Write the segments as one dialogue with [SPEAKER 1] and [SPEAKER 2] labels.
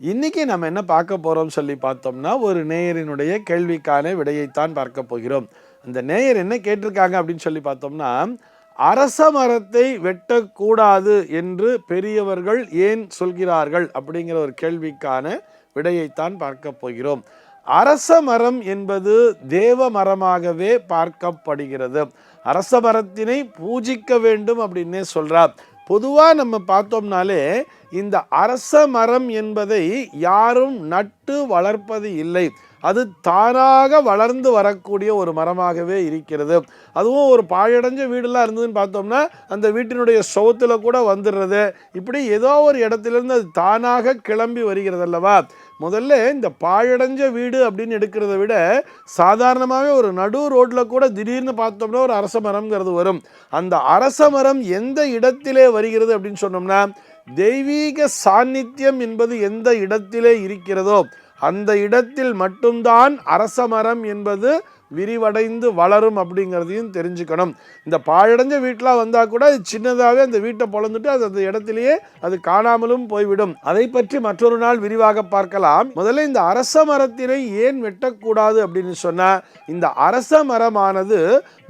[SPEAKER 1] இன்னைக்கு நம்ம என்ன பார்க்க போறோம் சொல்லி பார்த்தோம்னா, ஒரு நேயரினுடைய கேள்விக்கான விடையைத்தான் பார்க்க போகிறோம். அந்த நேயர் என்ன கேட்டிருக்காங்க அப்படின்னு சொல்லி பார்த்தோம்னா, அரச மரத்தை வெட்டக்கூடாது என்று பெரியவர்கள் ஏன் சொல்கிறார்கள்? அப்படிங்கிற ஒரு கேள்விக்கான விடையைத்தான் பார்க்க போகிறோம். அரச மரம் என்பது தேவ மரமாகவே பார்க்கப்படுகிறது. அரச மரத்தினை பூஜிக்க வேண்டும் அப்படின்னே சொல்றார். பொதுவாக நம்ம பார்த்தோம்னாலே இந்த அரச மரம் என்பதை யாரும் நட்டு வளர்ப்பது இல்லை. அது தானாக வளர்ந்து வரக்கூடிய ஒரு மரமாகவே இருக்கிறது. அதுவும் ஒரு பாழடைஞ்ச வீடெல்லாம் இருந்ததுன்னு பார்த்தோம்னா அந்த வீட்டினுடைய சுவத்துல கூட வந்துடுறது. இப்படி ஏதோ ஒரு இடத்துலேருந்து அது தானாக கிளம்பி வருகிறது அல்லவா. முதல்ல இந்த பாழடைஞ்ச வீடு அப்படின்னு எடுக்கிறத விட சாதாரணமாகவே ஒரு நடு ரோட்டில் கூட திடீர்னு பார்த்தோம்னா ஒரு அரச மரம்ங்கிறது வரும். அந்த அரச மரம் எந்த இடத்திலே வருகிறது அப்படின்னு சொன்னோம்னா, தெய்வீக சாநித்தியம் என்பது எந்த இடத்திலே இருக்கிறதோ அந்த இடத்தில் மட்டும்தான் அரச மரம் என்பது விரிவடைந்து வளரும் அப்படிங்கிறதையும் தெரிஞ்சுக்கணும். இந்த பாழடைஞ்ச வீட்டில் வந்தால் கூட அது சின்னதாகவே அந்த வீட்டை பொழந்துட்டு அது அந்த இடத்திலேயே அது காணாமலும் போய்விடும். அதை பற்றி மற்றொரு நாள் விரிவாக பார்க்கலாம். முதல்ல இந்த அரச மரத்தினை ஏன் வெட்டக்கூடாது அப்படின்னு சொன்னால், இந்த அரச மரமானது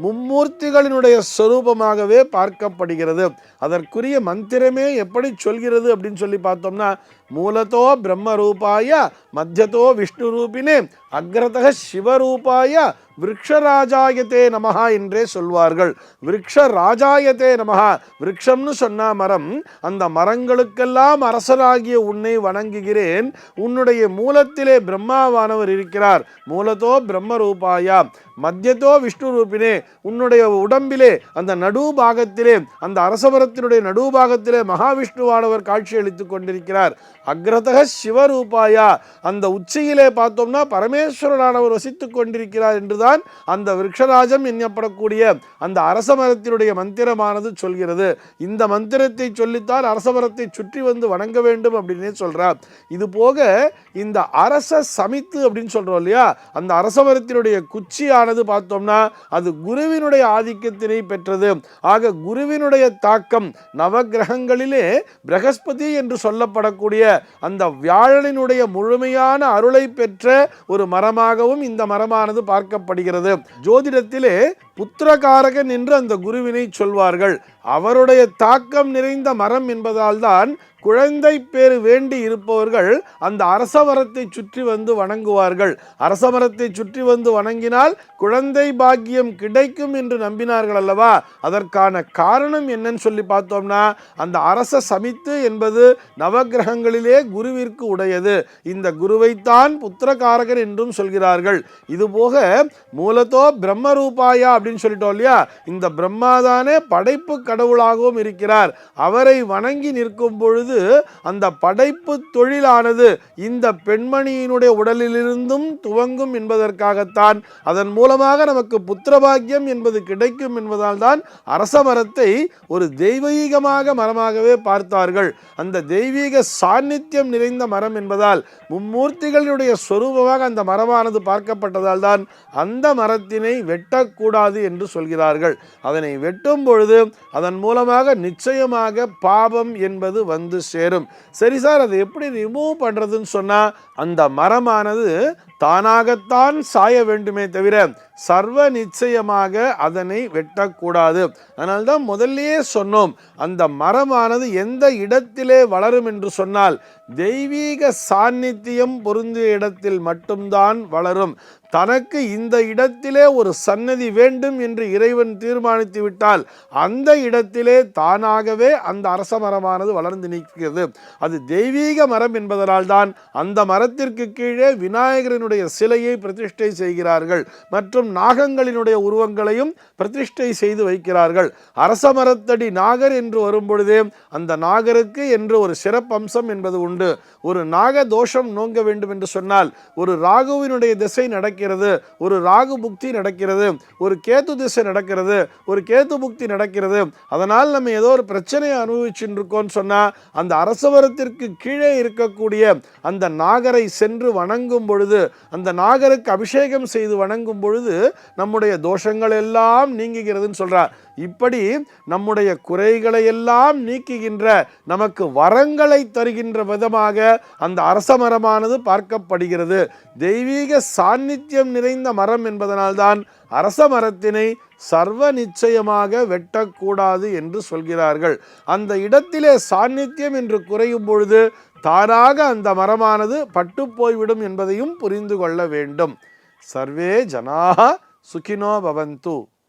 [SPEAKER 1] மும்மூர்த்திகளினுடைய ஸ்வரூபமாகவே பார்க்கப்படுகிறது. அதற்குரிய மந்திரமே எப்படி சொல்கிறது அப்படின்னு சொல்லி பார்த்தோம்னா, மூலத்தோ பிரம்ம ரூபாய மத்தியத்தோ விஷ்ணு ரூபினே அக்ரதக சிவரூபாய விருக்ஷராஜாயத்தே நமஹா என்றே சொல்வார்கள். விருக்ஷராஜாயத்தே நமஹா. விருக்ஷம்னு சொன்ன மரம், அந்த மரங்களுக்கெல்லாம் அரசராகிய உன்னை வணங்குகிறேன். உன்னுடைய மூலத்திலே பிரம்மாவானவர் இருக்கிறார். மூலத்தோ பிரம்ம ரூபாயா மத்தியத்தோ விஷ்ணு ரூபினே. உன்னுடைய உடம்பிலே அந்த நடுபாகத்திலே, அந்த அரசமரத்தினுடைய நடுபாகத்திலே மகாவிஷ்ணுவானவர் காட்சி அளித்துக் கொண்டிருக்கிறார். அக்ரதக சிவரூபாயா, அந்த உச்சியிலே பார்த்தோம்னா பரமேஸ்வரனானவர் வசித்துக் கொண்டிருக்கிறார் என்றுதான் அந்த விருக்ஷராஜம் எண்ணப்படக்கூடிய அந்த அரசமரத்தினுடைய மந்திரமானது சொல்கிறது. இந்த மந்திரத்தை சொல்லித்தான் அரசமரத்தை சுற்றி வந்து வணங்க வேண்டும் அப்படின்னே சொல்றார். இது போக இந்த அரச சமித்து அப்படின்னு சொல்றோம் இல்லையா, அந்த அரசமரத்தினுடைய குச்சியானது பார்த்தோம்னா அது குருவினுடைய ஆதிக்கத்தினை பெற்றது. ஆக குருவினுடைய தாக்கம் நவகிரகங்களிலே பிரகஸ்பதி என்று சொல்லப்படக்கூடிய அந்த வியாழனினுடைய முழுமையான அருளை பெற்ற ஒரு மரமாகவும் இந்த மரமானது பார்க்கப்படுகிறது. ஜோதிடத்திலே புத்திரகாரகன் என்று அந்த குருவினை சொல்வார்கள். அவருடைய தாக்கம் நிறைந்த மரம் என்பதால் தான் குழந்தை பேறு வேண்டி இருப்பவர்கள் அந்த அரசமரத்தை சுற்றி வந்து வணங்குவார்கள். அரசமரத்தை சுற்றி வந்து வணங்கினால் குழந்தை பாக்கியம் கிடைக்கும் என்று நம்பினார்கள் அல்லவா. அதற்கான காரணம் என்னன்னு சொல்லி பார்த்தோம்னா, அந்த அரச சமித்து என்பது நவகிரகங்களிலே குருவிற்கு உடையது. இந்த குருவைத்தான் புத்திரகாரகர் என்றும் சொல்கிறார்கள். இதுபோக மூலத்தோ பிரம்ம ரூபாயா அப்படின்னு சொல்லிட்டோம் இல்லையா, இந்த பிரம்மாதானே படைப்பு கடவுளாகவும் இருக்கிறார். அவரை வணங்கி நிற்கும் பொழுது அந்த படைப்பு தொழிலானது இந்த பெண்மணியினுடைய உடலிலிருந்தும் துவங்கும் என்பதற்காகத்தான், அதன் மூலமாக நமக்கு புத்திரபாக்கியம் என்பது கிடைக்கும் என்பதால் தான் அரச மரத்தை ஒரு தெய்வீகமாக மரமாகவே பார்த்தார்கள். அந்த தெய்வீக சாநித்தியம் நிறைந்த மரம் என்பதால், மும்மூர்த்திகளுடைய சொரூபமாக அந்த மரமானது பார்க்கப்பட்டதால் தான் அந்த மரத்தினை வெட்டக்கூடாது என்று சொல்கிறார்கள். அதனை வெட்டும் பொழுது அதன் மூலமாக நிச்சயமாக பாவம் என்பது வந்து சேரும். சரி சார், அதை எப்படி ரிமூவ் பண்றதுன்னு சொன்னா, அந்த மரமானது தானாகத்தான் சாய வேண்டுமே தவிர சர்வ நிச்சயமாக அதனை வெட்டக்கூடாது. அதனால்தான் முதல்லயே சொன்னோம், அந்த மரமானது எந்த இடத்திலே வளரும் என்று சொன்னால் தெய்வீக சாநித்தியம் பொருந்திய இடத்தில் மட்டும்தான் வளரும். தனக்கு இந்த இடத்திலே ஒரு சன்னதி வேண்டும் என்று இறைவன் தீர்மானித்து விட்டால் அந்த இடத்திலே தானாகவே அந்த அரச மரமானது வளர்ந்து நிற்கிறது. அது தெய்வீக மரம் என்பதனால் தான் அந்த மரத்திற்கு கீழே விநாயகரினுடைய சிலையை பிரதிஷ்டை செய்கிறார்கள். மற்றும் நாகங்களினுடைய உருவங்களையும் பிரதிஷ்டை செய்து வைக்கிறார்கள். அரச மரத்தடி நாகர் என்று வரும் பொழுதே அந்த நாகருக்கு என்று ஒரு சிறப்பம்சம் என்பது உண்டு. ஒரு நாக தோஷம் நோங்க வேண்டும் என்று சொன்னால், ஒரு ராகுவினுடைய திசை நடக்கிறது, ஒரு ராகு புக்தி நடக்கிறது, ஒரு கேத்து திசை நடக்கிறது, ஒரு கேத்து புக்தி நடக்கிறது, அதனால் நம்ம ஏதோ ஒரு பிரச்சனையை அனுபவிச்சுட்டு இருக்கோம்னு சொன்னால் அந்த அரசமரத்திற்கு கீழே இருக்கக்கூடிய அந்த நாகரை சென்று வணங்கும் பொழுது அந்த நாகருக்கு அபிஷேகம் செய்து வணங்கும் பொழுது நம்முடைய தோஷங்கள் எல்லாம் நீங்குகிறதுன்னு சொல்றார். இப்படி நம்முடைய குறைகளை எல்லாம் நீக்குகின்ற, நமக்கு வரங்களை தருகின்ற விதமாக அந்த அரச மரமானது பார்க்கப்படுகிறது. தெய்வீக சாநித்தியம் நிறைந்த மரம் என்பதனால்தான் அரச மரத்தினை சர்வ நிச்சயமாக வெட்டக்கூடாது என்று சொல்கிறார்கள். அந்த இடத்திலே சாநித்தியம் என்று குறையும் பொழுது தானாக அந்த மரமானது பட்டு போய்விடும் என்பதையும் புரிந்து கொள்ள வேண்டும். சர்வே ஜனாஹ சுகினோ பவந்து.